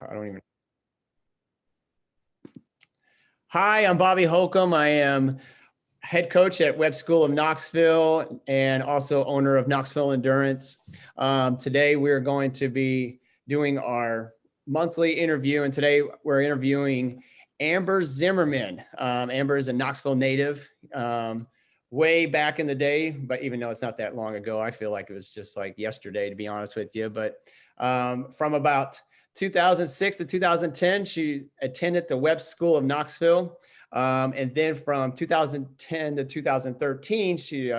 I don't even. Hi, I'm Bobby Holcomb. I am head coach at Webb School of Knoxville and also owner of Knoxville Endurance. Today we're going to be doing our monthly interview, and today we're interviewing Amber Zimmerman. Amber is a Knoxville native. Way back in the day, but even though it's not that long ago, I feel like it was just like yesterday, to be honest with you. But from about 2006 to 2010, she attended the Webb School of Knoxville. And then from 2010 to 2013, she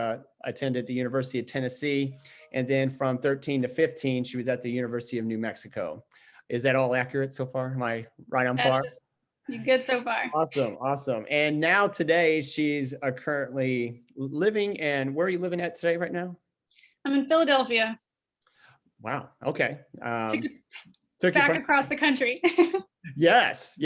attended the University of Tennessee. And then from 13 to 15, she was at the University of New Mexico. Is that all accurate so far? Am I right on par? You're good so far. Awesome. And now today she's currently living, and where are you living at today right now? I'm in Philadelphia. Wow. Okay. Took back across the country. Yes.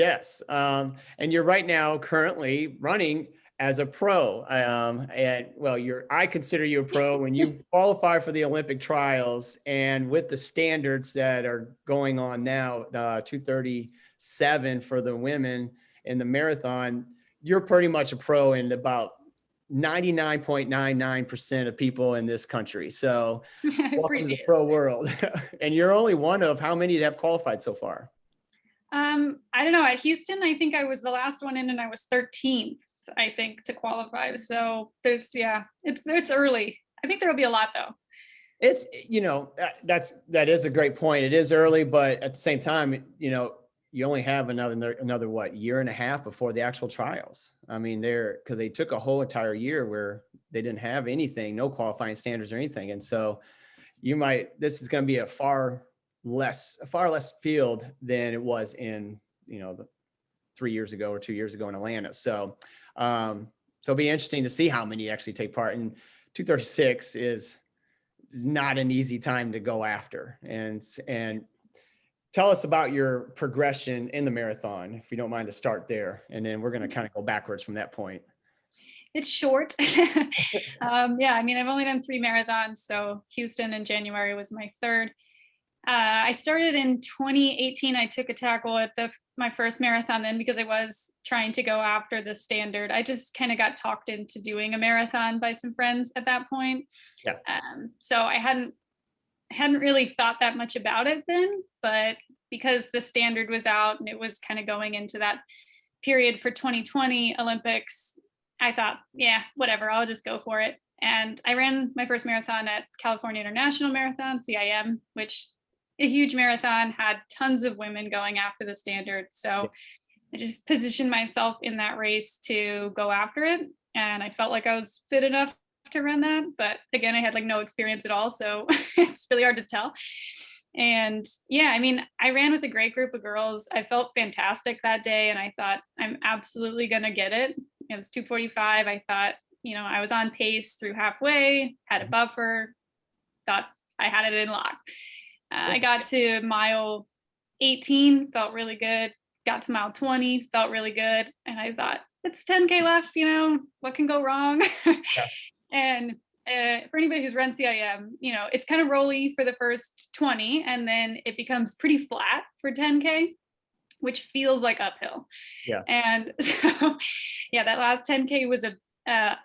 And you're right now currently running as a pro. And well, I consider you a pro when you qualify for the Olympic trials, and with the standards that are going on now, 2:37 for the women in the marathon, you're pretty much a pro in about 99.99% of people in this country. So welcome to the pro world. And you're only one of how many that have qualified so far? I don't know. At Houston, I think I was the last one in, and I was 13th, I think, to qualify. So it's early. I think there'll be a lot though. It's, that is a great point. It is early, but at the same time, you only have another what, year and a half before the actual trials. I mean, because they took a whole entire year where they didn't have anything, no qualifying standards or anything. And so this is going to be a far less field than it was in, the 3 years ago or 2 years ago in Atlanta. So it'll be interesting to see how many actually take part. And 2:36 is not an easy time to go after. And tell us about your progression in the marathon, if you don't mind to start there. And then we're going to kind of go backwards from that point. It's short. I mean, I've only done 3 marathons. So Houston in January was my third. I started in 2018. I took a tackle at my first marathon then, because I was trying to go after the standard. I just kind of got talked into doing a marathon by some friends at that point. Yeah. So I hadn't really thought that much about it then, but because the standard was out and it was kind of going into that period for 2020 Olympics, I thought, yeah, whatever, I'll just go for it. And I ran my first marathon at California International Marathon, CIM, which a huge marathon, had tons of women going after the standard. So I just positioned myself in that race to go after it. And I felt like I was fit enough to run that. But again, I had no experience at all. So it's really hard to tell. And yeah, I mean, I ran with a great group of girls. I felt fantastic that day. And I thought, I'm absolutely going to get it. It was 2:45. I thought, I was on pace through halfway, had a buffer, thought I had it in lock. I got to mile 18, felt really good. Got to mile 20, felt really good. And I thought, it's 10K left, what can go wrong? Yeah. And for anybody who's run CIM, it's kind of rolly for the first 20, and then it becomes pretty flat for 10K, which feels like uphill. Yeah. And so, that last 10K was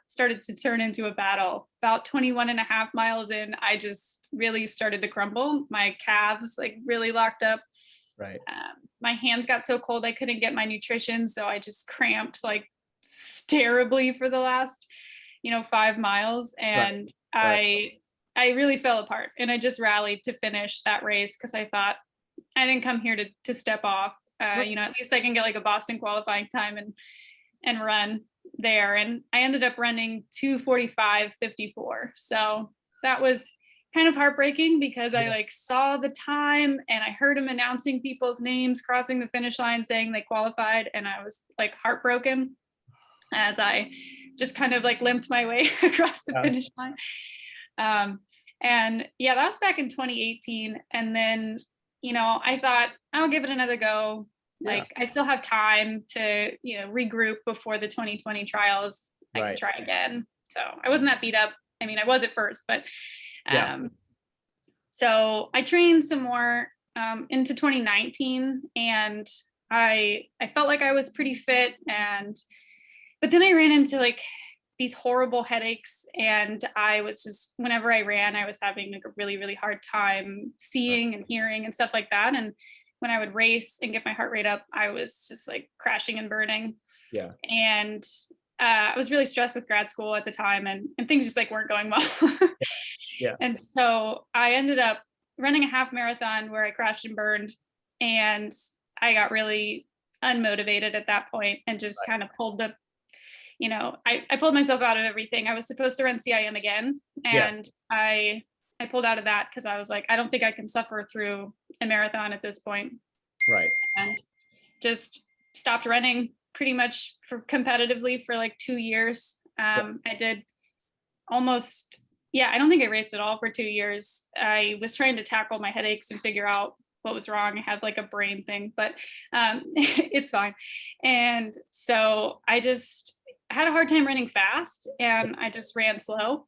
started to turn into a battle. About 21 and a half miles in, I just really started to crumble. My calves really locked up. Right. My hands got so cold I couldn't get my nutrition, so I just cramped terribly for the last 5 miles, and right. I really fell apart, and I just rallied to finish that race because I thought, I didn't come here to step off. At least I can get a Boston qualifying time and run there. And I ended up running 2:45:54. So that was kind of heartbreaking because I saw the time and I heard him announcing people's names crossing the finish line saying they qualified, and I was heartbroken as I just kind of limped my way across the finish line. And yeah, that was back in 2018. And then, I thought I'll give it another go. I still have time to, regroup before the 2020 trials. I can try again. So I wasn't that beat up. I mean, I was at first, but so I trained some more. into 2019, and I felt like I was pretty fit, but then I ran into like these horrible headaches, and I was just, whenever I ran, I was having like a really, really hard time seeing and hearing and stuff like that. And when I would race and get my heart rate up, I was just like crashing and burning. Yeah. And I was really stressed with grad school at the time, and things just like weren't going well. Yeah. And so I ended up running a half marathon where I crashed and burned, and I got really unmotivated at that point and just kind of pulled the, I pulled myself out of everything. I was supposed to run CIM again, and I pulled out of that because I was like, I don't think I can suffer through a marathon at this point. Right. And just stopped running pretty much for competitively for like 2 years. I did almost, I don't think I raced at all for 2 years. I was trying to tackle my headaches and figure out what was wrong. I had like a brain thing, but it's fine. And so I just had a hard time running fast, and I just ran slow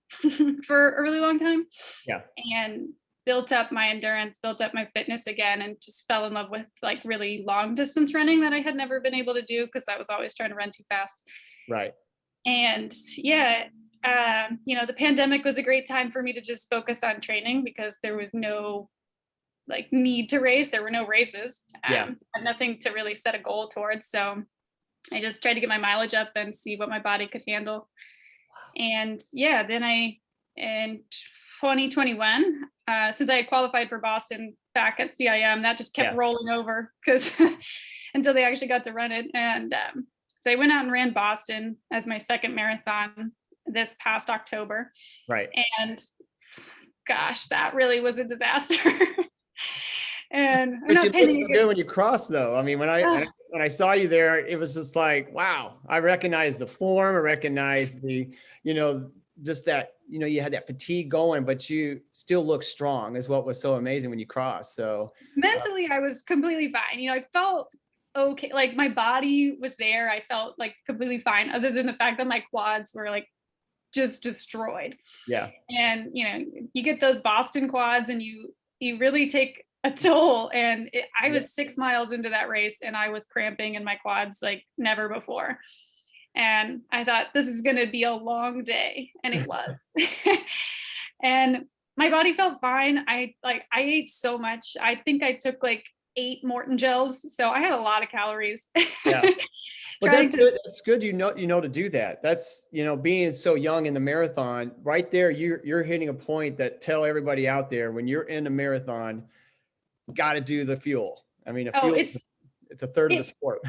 for a really long time. Yeah. And built up my endurance, built up my fitness again, and just fell in love with like really long distance running that I had never been able to do because I was always trying to run too fast. Right. And the pandemic was a great time for me to just focus on training because there was no like need to race. There were no races, and nothing to really set a goal towards. So I just tried to get my mileage up and see what my body could handle. And then in 2021, since I had qualified for Boston back at CIM, that just kept rolling over because until they actually got to run it. And so I went out and ran Boston as my second marathon this past October. Right. And gosh, that really was a disaster. And but you look so good when you cross, though. I mean, when I saw you there, it was just like, wow, I recognized the form. I recognized the, just that, you had that fatigue going, but you still look strong is what was so amazing when you crossed. So mentally, I was completely fine. I felt okay. Like my body was there. I felt like completely fine, other than the fact that my quads were like just destroyed. Yeah. And, you get those Boston quads and you really take a toll. And I was 6 miles into that race and I was cramping in my quads like never before. And I thought this is going to be a long day. And it was. And my body felt fine. I ate so much. I think I took like 8 Morton gels. So I had a lot of calories. Yeah. But that's good. That's good. You know to do that. That's, being so young in the marathon right there, you're hitting a point that tell everybody out there when you're in a marathon, got to do the fuel. I mean, it's a third of the sport.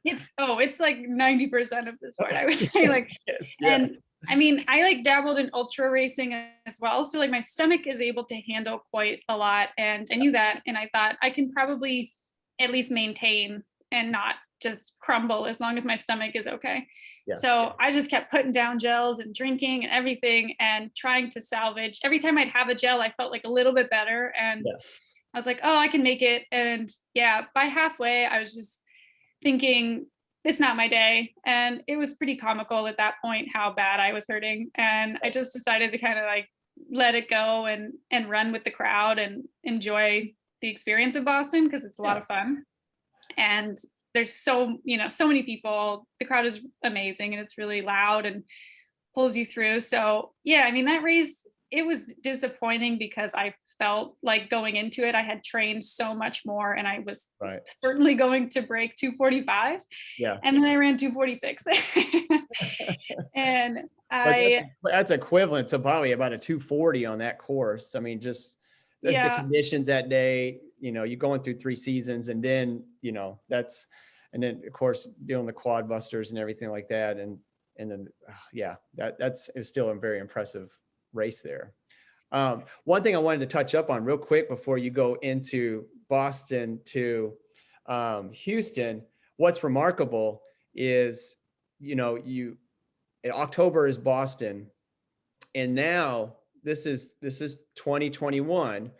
It's like 90% of the sport, I would say. Like, and I mean, I like dabbled in ultra racing as well. So like my stomach is able to handle quite a lot. And I knew that. And I thought I can probably at least maintain and not just crumble as long as my stomach is okay. Yeah. So I just kept putting down gels and drinking and everything and trying to salvage. Every time I'd have a gel, I felt like a little bit better. And I was like, oh, I can make it. And by halfway, I was just thinking, it's not my day. And it was pretty comical at that point how bad I was hurting. And I just decided to kind of like let it go and run with the crowd and enjoy the experience of Boston because it's a lot of fun. And there's so many people. The crowd is amazing and it's really loud and pulls you through. So I mean, that race, it was disappointing because I felt like going into it, I had trained so much more and I was certainly going to break 2:45. Yeah. And then I ran 2:46. And that's equivalent to probably about a 2:40 on that course. I mean, just the conditions that day, you're going through 3 seasons and then, and then of course doing the quad busters and everything like that. And then, it's still a very impressive race there. One thing I wanted to touch up on real quick before you go into Boston to Houston, what's remarkable is, October is Boston, and now this is 2021.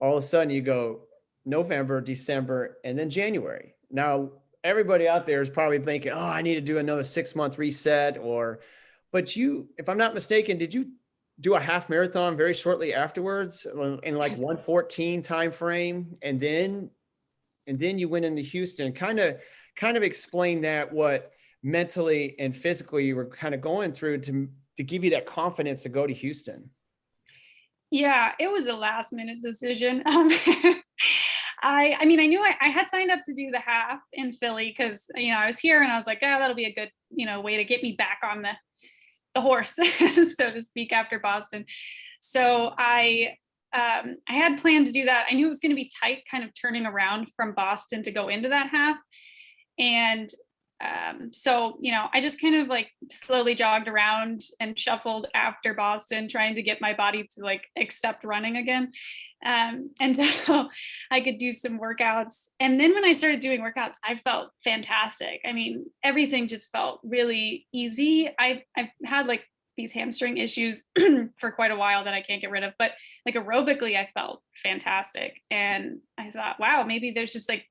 All of a sudden you go November, December, and then January. Now everybody out there is probably thinking, oh, I need to do another 6-month reset, but you, if I'm not mistaken, did you do a half marathon very shortly afterwards in like 1:14 time frame. And then you went into Houston. Kind of explain that, what mentally and physically you were kind of going through to give you that confidence to go to Houston. Yeah, it was a last minute decision. I mean, I knew I had signed up to do the half in Philly because, I was here and I was like, oh, that'll be a good, way to get me back on the horse, so to speak, after Boston. So I had planned to do that. I knew it was going to be tight, kind of turning around from Boston to go into that half. And so, I just kind of like slowly jogged around and shuffled after Boston, trying to get my body to like accept running again. And so I could do some workouts. And then when I started doing workouts, I felt fantastic. I mean, everything just felt really easy. I've had like these hamstring issues for quite a while that I can't get rid of, but like aerobically, I felt fantastic. And I thought, wow, maybe there's just like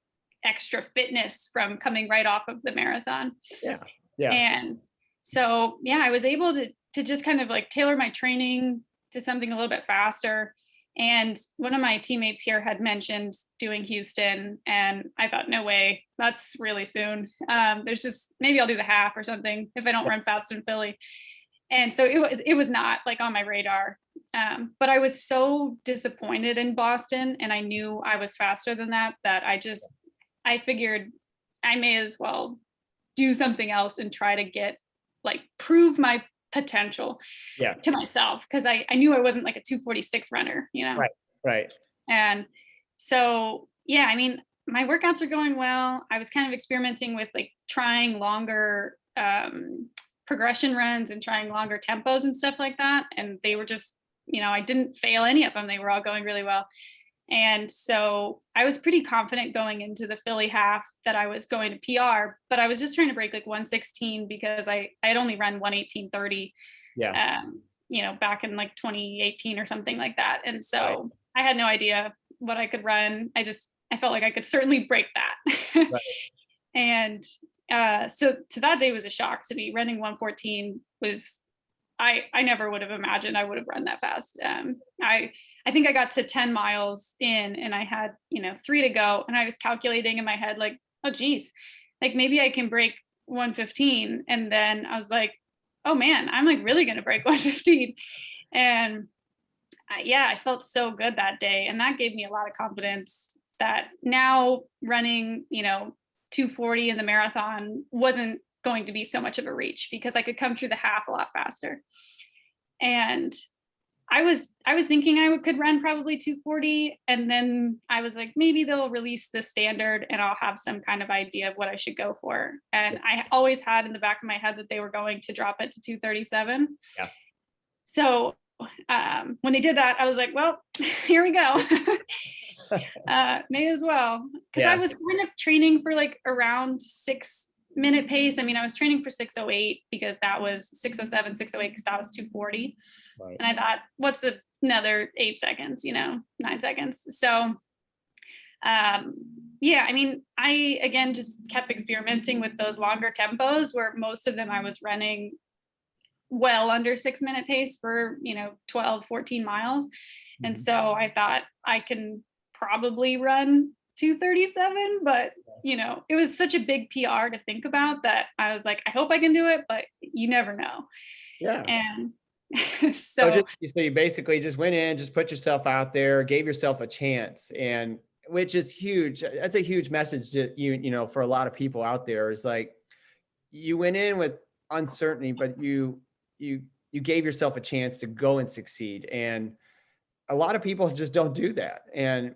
extra fitness from coming right off of the marathon. Yeah. Yeah. And so, yeah, I was able to just kind of like tailor my training to something a little bit faster. And one of my teammates here had mentioned doing Houston, and I thought, no way, that's really soon. There's just, maybe I'll do the half or something if I don't run fast in Philly. And so it was not like on my radar. But I was so disappointed in Boston, and I knew I was faster than that I figured I may as well do something else and try to prove my potential to myself, because I knew I wasn't like a 2:46 runner, Right. And so, yeah, I mean, my workouts were going well. I was kind of experimenting with like trying longer progression runs and trying longer tempos and stuff like that. And they were just, I didn't fail any of them. They were all going really well. And so I was pretty confident going into the Philly half that I was going to PR, but I was just trying to break like 1:16 because I had only run 1:18:30, back in like 2018 or something like that. And so I had no idea what I could run. I felt like I could certainly break that. Right. And so that day was a shock to me. Running 1:14 was, I never would have imagined I would have run that fast. I think I got to 10 miles in and I had, 3 to go. And I was calculating in my head, like, oh, geez, like maybe I can break 1:15. And then I was like, oh man, I'm like really going to break 1:15. And I felt so good that day. And that gave me a lot of confidence that now running, 2:40 in the marathon wasn't going to be so much of a reach, because I could come through the half a lot faster. And I was thinking I could run probably 2:40, and then I was like, maybe they'll release the standard and I'll have some kind of idea of what I should go for. And I always had in the back of my head that they were going to drop it to 2:37. Yeah. So when they did that, I was like, well, here we go. May as well, because I was kind of training for like around 6-minute pace. I mean, I was training for 6:08 because that was 6:07, 6:08 because that was 2:40. Right. And I thought, what's another 8 seconds, 9 seconds. So, I mean, I, again, just kept experimenting with those longer tempos where most of them I was running well under 6-minute pace for, 12, 14 miles. Mm-hmm. And so I thought I can probably run 2:37, but it was such a big PR to think about that I was like, I hope I can do it, but you never know. Yeah. And so you basically just went in, just put yourself out there, gave yourself a chance, and which is huge. That's a huge message to for a lot of people out there. Is like, you went in with uncertainty, but you gave yourself a chance to go and succeed. And a lot of people just don't do that. And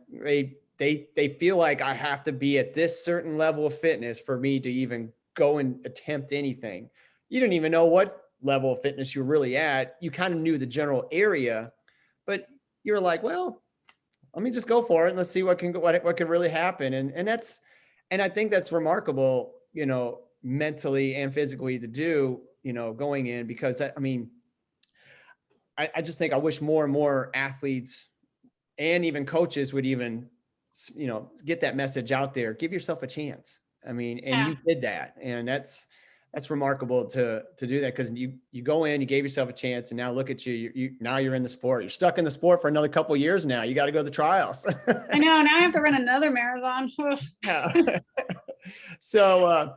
they feel like I have to be at this certain level of fitness for me to even go and attempt anything. You didn't even know what level of fitness you're really at. You kind of knew the general area, but you're like, well, let me just go for it and let's see what can really happen. And I think that's remarkable, mentally and physically to do, going in, because I mean, I just think I wish more and more athletes and even coaches would even, get that message out there. Give yourself a chance. I mean, and you did that. And that's remarkable to do that, because you go in, you gave yourself a chance, and now look at you. Now you're in the sport. You're stuck in the sport for another couple of years now. You got to go to the trials. I know. Now I have to run another marathon. Yeah. So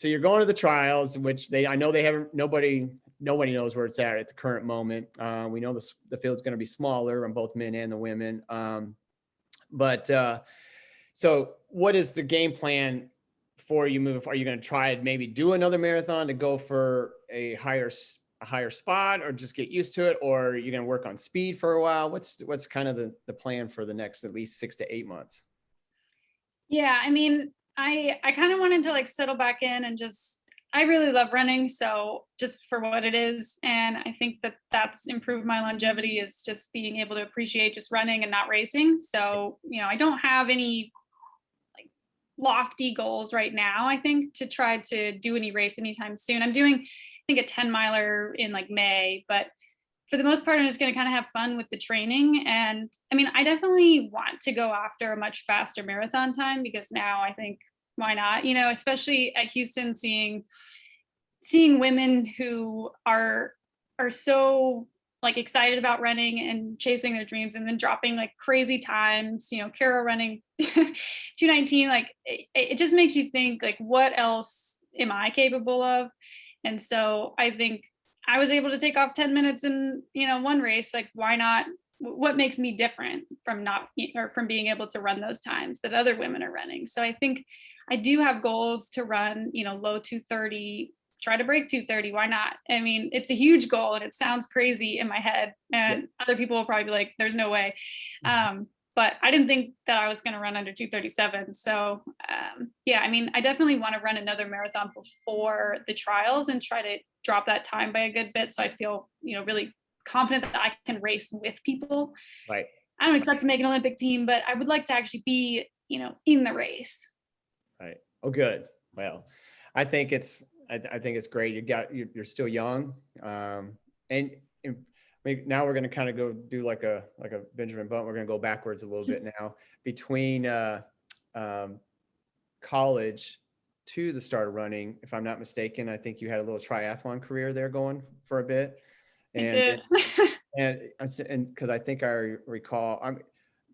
you're going to the trials, which I know they haven't, nobody knows where it's at the current moment. We know the field's going to be smaller on both men and the women. So what is the game plan for you moving? Are you going to try and maybe do another marathon to go for a higher spot, or just get used to it? Or are you going to work on speed for a while? What's kind of the plan for the next at least 6 to 8 months? Yeah, I mean, I kind of wanted to like settle back in and I really love running. So just for what it is. And I think that's improved my longevity, is just being able to appreciate just running and not racing. So, I don't have any like lofty goals right now, I think, to try to do any race anytime soon. I'm doing, I think, a 10 miler in like May, but for the most part, I'm just going to kind of have fun with the training. And I mean, I definitely want to go after a much faster marathon time, because now I think, why not? Especially at Houston, seeing women who are so like excited about running and chasing their dreams, and then dropping like crazy times. Kara running 2:19. Like it just makes you think, like, what else am I capable of? And so I think I was able to take off 10 minutes in, one race. Like, why not? What makes me different from from being able to run those times that other women are running? So I think I do have goals to run, low 2:30, try to break 2:30. Why not? I mean, it's a huge goal, and it sounds crazy in my head, and other people will probably be like, there's no way. But I didn't think that I was going to run under 2:37. So yeah, I mean, I definitely want to run another marathon before the trials and try to drop that time by a good bit. So I feel, really confident that I can race with people. Right. I don't expect to make an Olympic team, but I would like to actually be, in the race. Right. Oh, good. Well, I think it's great. You're still young. And maybe now we're going to kind of go do like a Benjamin Button. We're going to go backwards a little bit now between college to the start of running. If I'm not mistaken, I think you had a little triathlon career there going for a bit. And because I think I recall, I'm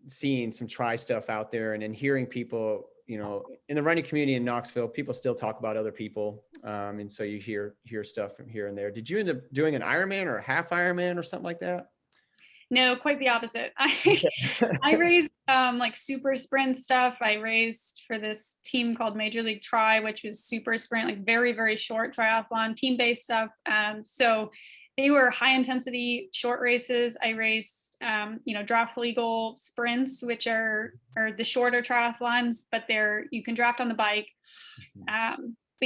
seeing some tri stuff out there, and then hearing people, in the running community in Knoxville, people still talk about other people. And so you hear stuff from here and there. Did you end up doing an Ironman or a half Ironman or something like that? No, quite the opposite. I raced like super sprint stuff. I raced for this team called Major League Tri, which was super sprint, like very, very short triathlon, team-based stuff. So they were high intensity short races. I raced, draft legal sprints, which are the shorter triathlons, but you can draft on the bike. But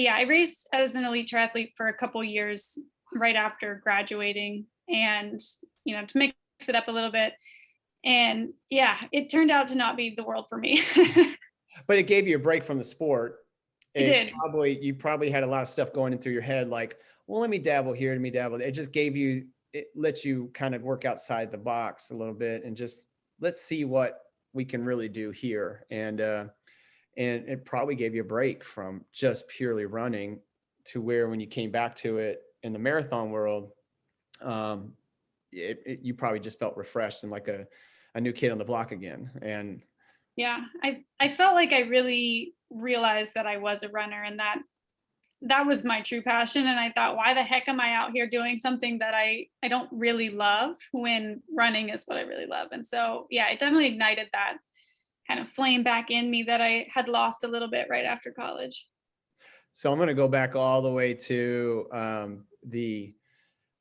yeah, I raced as an elite triathlete for a couple years right after graduating, and, to mix it up a little bit. And yeah, it turned out to not be the world for me. But it gave you a break from the sport. It did. You probably had a lot of stuff going in through your head, like, well, let me dabble here, let me dabble. It lets you kind of work outside the box a little bit, and just, let's see what we can really do here. And it probably gave you a break from just purely running, to where when you came back to it in the marathon world, you probably just felt refreshed and like a new kid on the block again. And yeah, I felt like I really realized that I was a runner, and that was my true passion. And I thought, why the heck am I out here doing something that I don't really love, when running is what I really love? And so, yeah, it definitely ignited that kind of flame back in me that I had lost a little bit right after college. So I'm going to go back all the way to the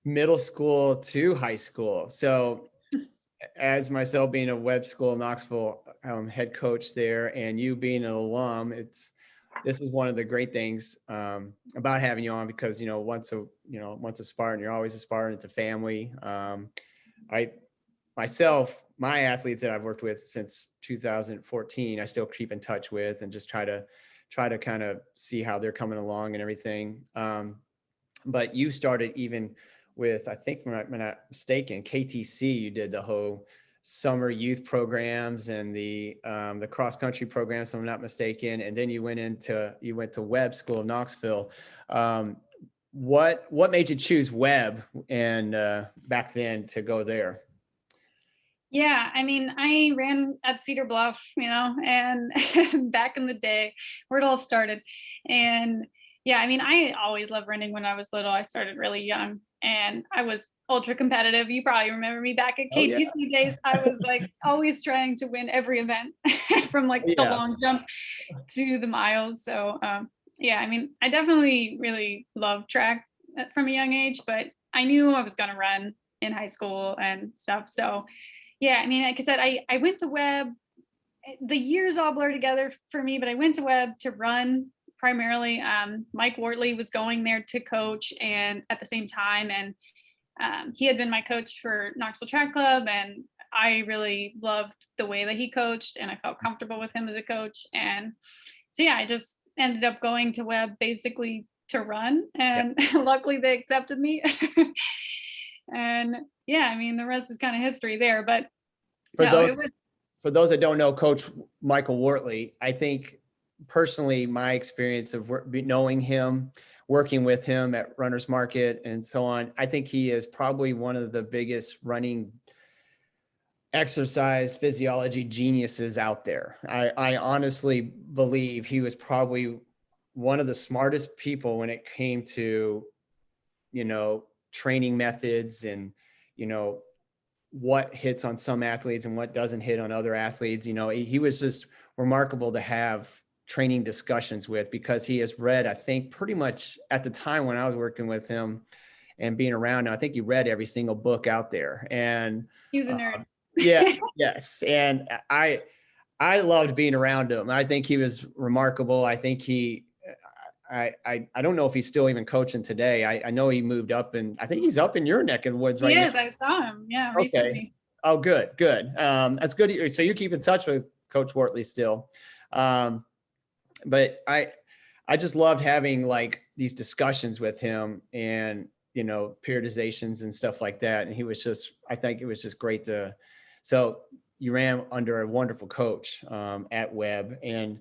middle school to high school. So as myself being a Webb school, Knoxville head coach there, and you being an alum, this is one of the great things about having you on, because, once a Spartan, you're always a Spartan. It's a family. My athletes that I've worked with since 2014, I still keep in touch with, and just try to kind of see how they're coming along and everything. But you started even with, I think, when I'm not mistaken, KTC, you did the whole summer youth programs and the cross country programs, if I'm not mistaken. And then you went to Webb School of Knoxville. What made you choose Webb and back then to go there? Yeah, I mean, I ran at Cedar Bluff, and back in the day where it all started. And yeah, I mean, I always loved running when I was little. I started really young and I was ultra competitive. You probably remember me back at Oh yeah. KTC days. I was like always trying to win every event from like the Yeah. long jump to the miles. So yeah, I mean, I definitely really loved track from a young age, but I knew I was going to run in high school and stuff. So yeah, I mean, like I said, I went to Webb. The years all blur together for me, but I went to Webb to run primarily. Mike Wortley was going there to coach, and at the same time, and he had been my coach for Knoxville Track Club, and I really loved the way that he coached, and I felt comfortable with him as a coach. And so yeah, I just ended up going to Webb basically to run, and luckily they accepted me. And yeah, I mean, the rest is kind of history there. But for those that don't know Coach Michael Wortley, I think personally my experience of knowing him, working with him at Runner's Market and so on, I think he is probably one of the biggest running exercise physiology geniuses out there. I honestly believe he was probably one of the smartest people when it came to, training methods and, what hits on some athletes and what doesn't hit on other athletes. He was just remarkable to have training discussions with, because he has read, I think pretty much at the time when I was working with him and being around him, I think he read every single book out there. And he was a nerd. Yes. And I loved being around him. I think he was remarkable. I think I don't know if he's still even coaching today. I know he moved up, and I think he's up in your neck of the woods right now. Yes, I saw him. Yeah, Okay. recently. Oh, good. That's good. So you keep in touch with Coach Wortley still. But I just loved having like these discussions with him and, periodizations and stuff like that. And I think it was just great so you ran under a wonderful coach at Webb. And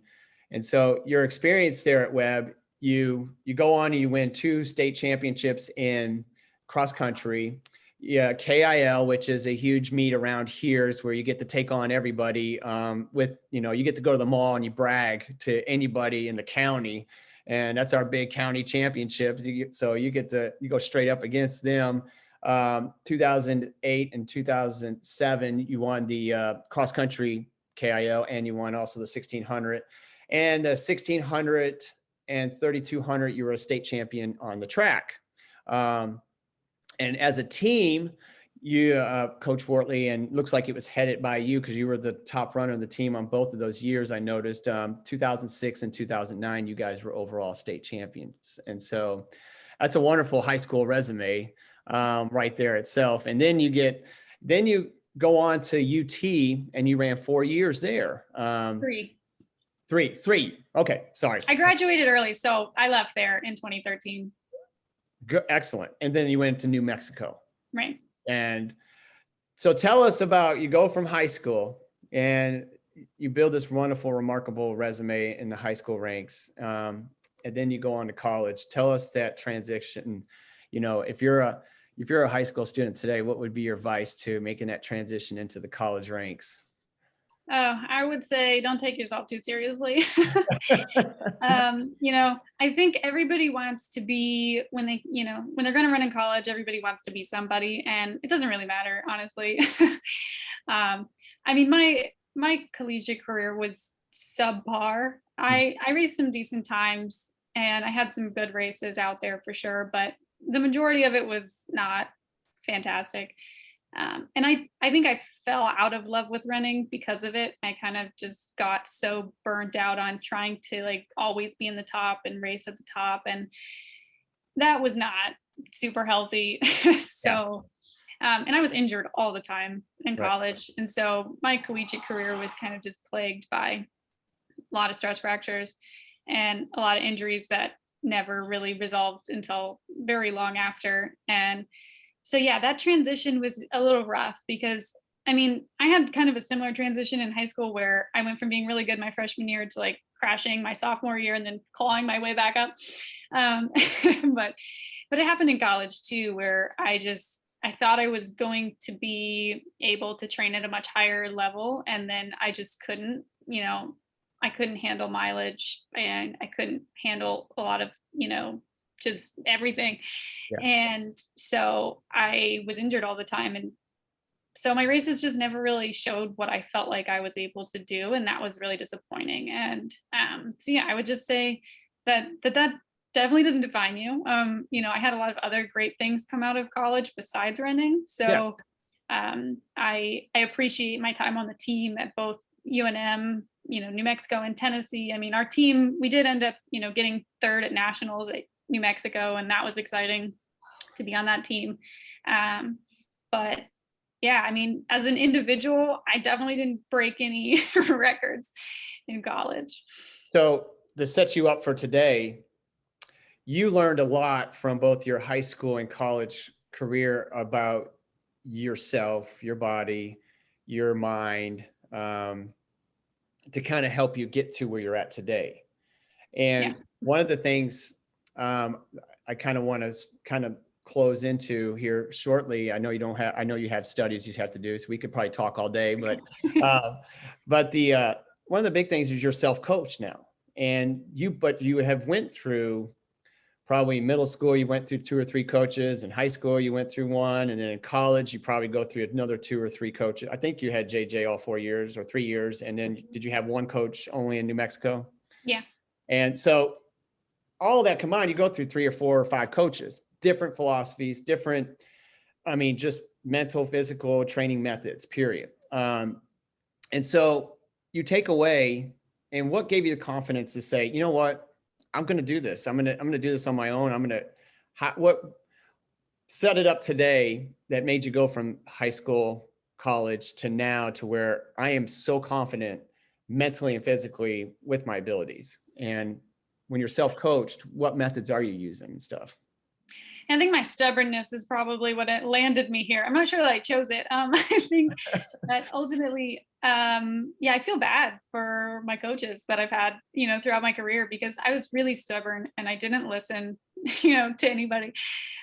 so your experience there at Webb, you go on and you win 2 state championships in cross country. Yeah, KIL, which is a huge meet around here, is where you get to take on everybody you get to go to the mall and you brag to anybody in the county. And that's our big county championships. So you go straight up against them. 2008 and 2007, you won the cross country KIL, and you won also the 1600 and the 1600 and 3200. You were a state champion on the track. And as a team, you, Coach Wortley, and looks like it was headed by you because you were the top runner of the team on both of those years. I noticed 2006 and 2009, you guys were overall state champions. And so that's a wonderful high school resume right there itself. And then you go on to UT and you ran 4 years there. Three. Okay. Sorry. I graduated early, so I left there in 2013. Good. Excellent. And then you went to New Mexico. Right. And so tell us about, you go from high school and you build this wonderful, remarkable resume in the high school ranks. And then you go on to college. Tell us that transition. If you're a high school student today, what would be your advice to making that transition into the college ranks? Oh, I would say don't take yourself too seriously. I think everybody wants to be, when they're going to run in college, everybody wants to be somebody, and it doesn't really matter, honestly. I mean, my collegiate career was subpar. I raced some decent times and I had some good races out there for sure, but the majority of it was not fantastic. And I think I fell out of love with running because of it. I kind of just got so burnt out on trying to like always be in the top and race at the top. And that was not super healthy. So, and I was injured all the time in college. And so my collegiate career was kind of just plagued by a lot of stress fractures and a lot of injuries that never really resolved until very long after. And so yeah, that transition was a little rough because I mean, I had kind of a similar transition in high school where I went from being really good my freshman year to like crashing my sophomore year and then clawing my way back up. Um, but but it happened in college too, where I thought I was going to be able to train at a much higher level, and then I just couldn't. I couldn't handle mileage, and I couldn't handle a lot of just everything. Yeah. And so I was injured all the time, and so my races just never really showed what I felt like I was able to do, and that was really disappointing. And so yeah, I would just say that definitely doesn't define you. I had a lot of other great things come out of college besides running. So I appreciate my time on the team at both UNM, New Mexico and Tennessee. I mean, our team, we did end up, getting third at nationals at New Mexico, and that was exciting to be on that team. But yeah, I mean, as an individual, I definitely didn't break any records in college. So to set you up for today, you learned a lot from both your high school and college career about yourself, your body, your mind, to kind of help you get to where you're at today. And one of the things I kind of want to kind of close into here shortly. I know you have studies you have to do, so we could probably talk all day, but the one of the big things is you're self-coached now, and you have went through probably middle school, you went through 2 or 3 coaches. In high school, you went through one. And then in college, you probably go through another 2 or 3 coaches. I think you had JJ all 4 years or 3 years. And then did you have one coach only in New Mexico? Yeah. And so all of that combined, you go through 3 or 4 or 5 coaches, different philosophies, just mental, physical training methods, period. And so you take away, and what gave you the confidence to say, you know what? I'm going to do this. I'm going to do this on my own. What set it up today that made you go from high school, college to now to where I am so confident mentally and physically with my abilities? And when you're self-coached, what methods are you using and stuff? I think my stubbornness is probably what landed me here. I'm not sure that I chose it. I think that ultimately, I feel bad for my coaches that I've had, throughout my career, because I was really stubborn and I didn't listen, to anybody.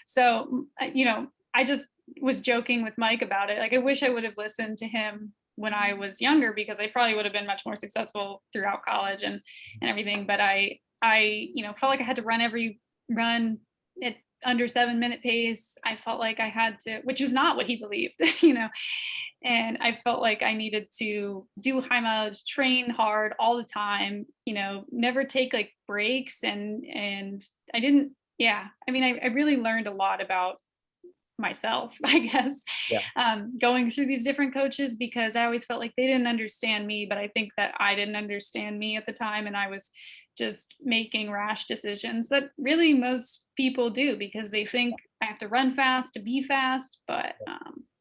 So, I just was joking with Mike about it. Like, I wish I would have listened to him when I was younger, because I probably would have been much more successful throughout college and everything. But I felt like I had to run every run at under 7-minute pace. I felt like I had to, which was not what he believed, and I felt like I needed to do high mileage, train hard all the time, never take like breaks. And I didn't, I really learned a lot about myself, I guess, going through these different coaches, because I always felt like they didn't understand me, but I think that I didn't understand me at the time. And I was just making rash decisions that really most people do, because they think I have to run fast to be fast, but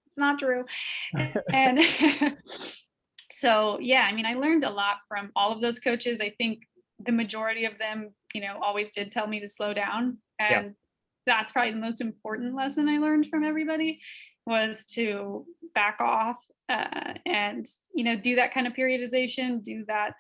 it's not true. And so, I learned a lot from all of those coaches. I think the majority of them, always did tell me to slow down. And that's probably the most important lesson I learned from everybody, was to back off and, do that kind of periodization, do that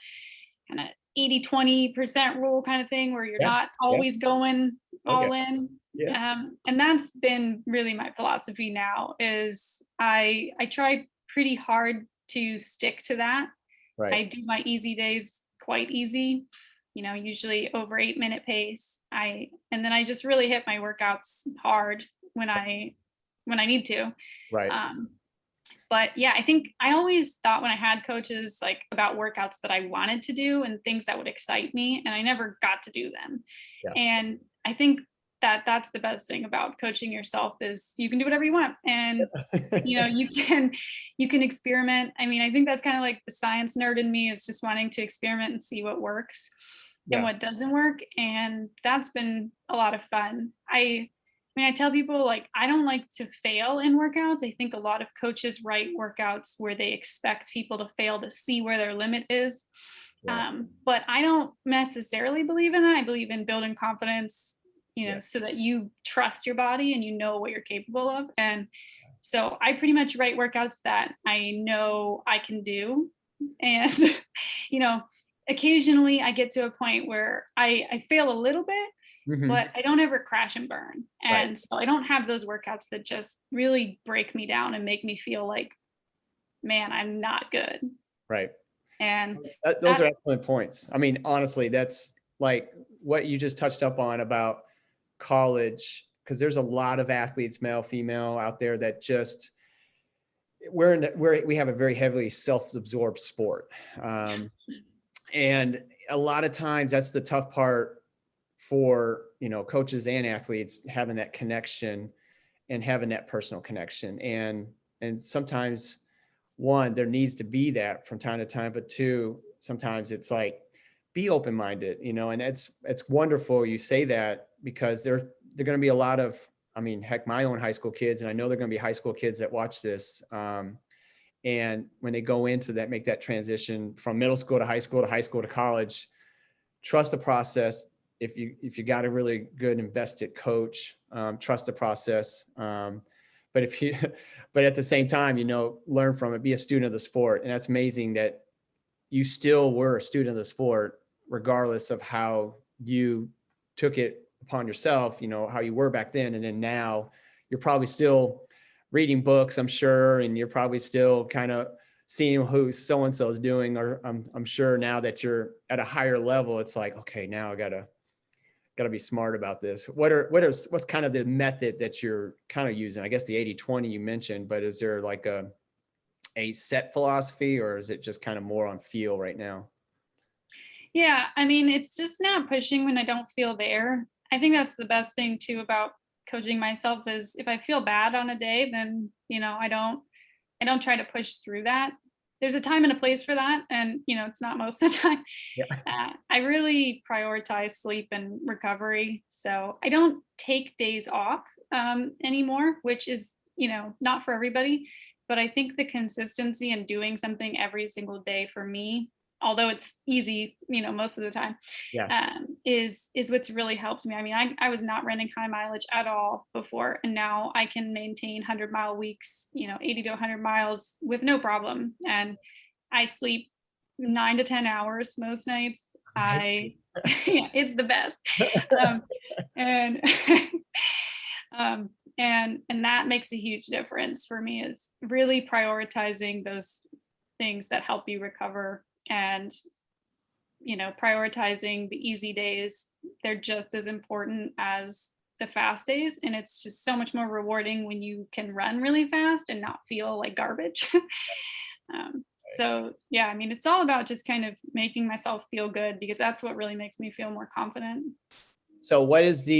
kind of 80-20% rule kind of thing, where you're not always going all in. And that's been really my philosophy now, is I try pretty hard to stick to that. Right. I do my easy days quite easy, usually over 8-minute pace. And then I just really hit my workouts hard when I need to. Right. But I think I always thought when I had coaches, like, about workouts that I wanted to do and things that would excite me, and I never got to do them. And I think that that's the best thing about coaching yourself, is you can do whatever you want, and you can experiment. I mean, I think that's kind of like the science nerd in me, is just wanting to experiment and see what works and what doesn't work. And that's been a lot of fun. I tell people, like, I don't like to fail in workouts. I think a lot of coaches write workouts where they expect people to fail to see where their limit is. But I don't necessarily believe in that. I believe in building confidence, so that you trust your body and you know what you're capable of. And So I pretty much write workouts that I know I can do. And, you know, occasionally I get to a point where I fail a little bit, Mhm. but I don't ever crash and burn. Right. And so I don't have those workouts that just really break me down and make me feel like, man, I'm not good. Right. And Those that, are excellent points. I mean, honestly, that's like what you just touched up on about college, because there's a lot of athletes, male, female, out there that just we have a very heavily self-absorbed sport, and a lot of times that's the tough part for coaches and athletes, having that connection and having that personal connection, and sometimes one, there needs to be that from time to time, but two, sometimes it's like, be open-minded, and it's wonderful you say that, because they're going to be a lot of, I mean, heck, my own high school kids, and I know they're going to be high school kids that watch this, and when they go into that, make that transition from middle school to high school to college, trust the process. If you got a really good invested coach, trust the process. But if you, but at the same time, learn from it, be a student of the sport. And that's amazing that you still were a student of the sport, regardless of how you took it upon yourself, how you were back then. And then now you're probably still reading books, I'm sure. And you're probably still kind of seeing who so-and-so is doing, or I'm sure now that you're at a higher level, it's like, okay, now I gotta be smart about this. What's kind of the method that you're kind of using? I guess the 80-20 you mentioned, but is there like a set philosophy, or is it just kind of more on feel right now? yeah, I mean, it's just not pushing when I don't feel there. I think that's the best thing too about coaching myself is if I feel bad on a day, then, I don't try to push through that. There's a time and a place for that. And, it's not most of the time. Yeah. I really prioritize sleep and recovery. So I don't take days off anymore, which is, not for everybody. But I think the consistency and doing something every single day for me, although it's easy, most of the time, Yeah. is what's really helped me. I mean, I was not running high mileage at all before, and now I can maintain 100-mile weeks, 80 to 100 miles with no problem. And I sleep 9 to 10 hours most nights. Yeah, it's the best. Um, and um, and that makes a huge difference for me, is really prioritizing those things that help you recover, and prioritizing the easy days. They're just as important as the fast days, and it's just so much more rewarding when you can run really fast and not feel like garbage. So yeah, I mean, it's all about just kind of making myself feel good, because that's what really makes me feel more confident. So what is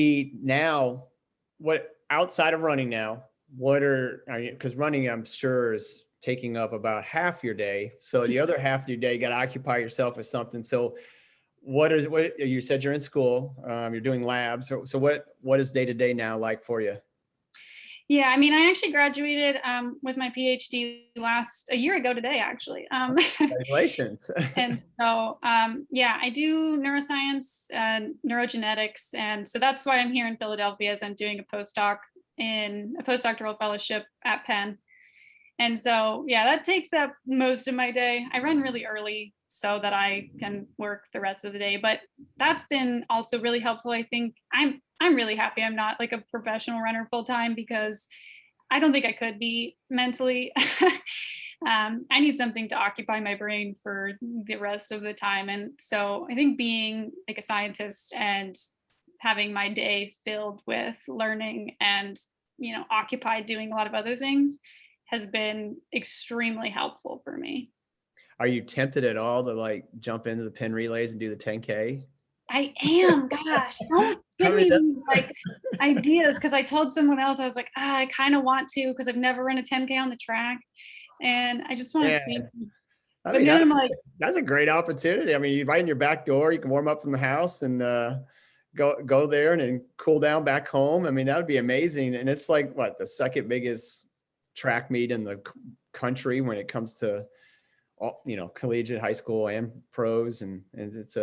what outside of running now, because running, I'm sure, is taking up about half your day. So the other half of your day, you got to occupy yourself with something. So what you said you're in school, you're doing labs. So what is day to day now like for you? Yeah, I mean, I actually graduated with my PhD a year ago today, actually. Congratulations. And so, yeah, I do neuroscience and neurogenetics. And so that's why I'm here in Philadelphia, as I'm doing a postdoctoral fellowship at Penn. And so, yeah, that takes up most of my day. I run really early so that I can work the rest of the day. But that's been also really helpful. I think I'm really happy I'm not like a professional runner full time, because I don't think I could be mentally. I need something to occupy my brain for the rest of the time. And so I think being like a scientist and having my day filled with learning and, occupied doing a lot of other things has been extremely helpful for me. Are you tempted at all to like jump into the Penn relays and do the 10K? I am, gosh, don't I give mean, me these like ideas, because I told someone else, I was like, I kind of want to, because I've never run a 10K on the track and I just want to yeah. see. I But mean, then I'm like, that's a great opportunity. I mean, you right in your back door, you can warm up from the house and go there and then cool down back home. I mean, that would be amazing. And it's like what, the second biggest track meet in the country when it comes to all, collegiate, high school, and pros, and it's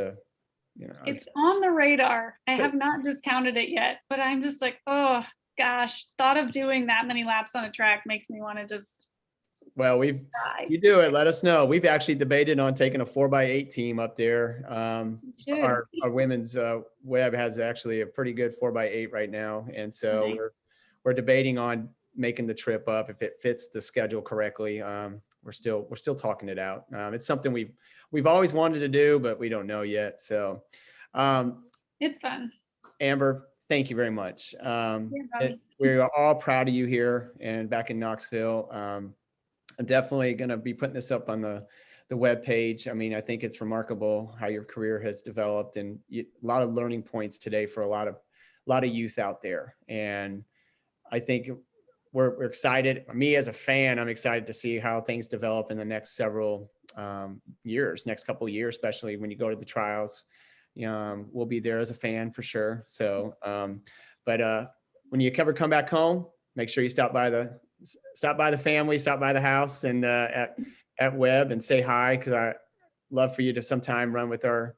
it's on the radar. I have not discounted it yet, but I'm just like, oh, gosh, thought of doing that many laps on a track makes me want to just Well, if you do it, let us know. We've actually debated on taking a 4x8 team up there. should. Our women's Webb has actually a pretty good 4x8 right now. And so Nice. we're debating on making the trip up if it fits the schedule correctly. We're still talking it out. It's something we've always wanted to do, but we don't know yet. So It's fun. Amber, thank you very much. Bobby. We are all proud of you here and back in Knoxville. I'm definitely going to be putting this up on the web page. I mean, I think it's remarkable how your career has developed, and a lot of learning points today for a lot of youth out there. And I think we're excited. Me as a fan, I'm excited to see how things develop in the next several next couple of years, especially when you go to the trials. We'll be there as a fan for sure. So, but when you ever come back home, make sure you stop by the family, stop by the house, and at Webb and say hi, because I love for you to sometime run with our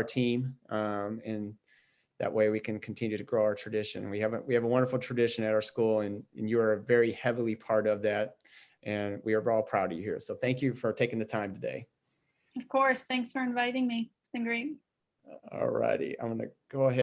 team, and that way we can continue to grow our tradition. We have a wonderful tradition at our school, and you are a very heavily part of that, and we are all proud of you here. So thank you for taking the time today. Of course. Thanks for inviting me. It's been great. All righty, I'm gonna go ahead.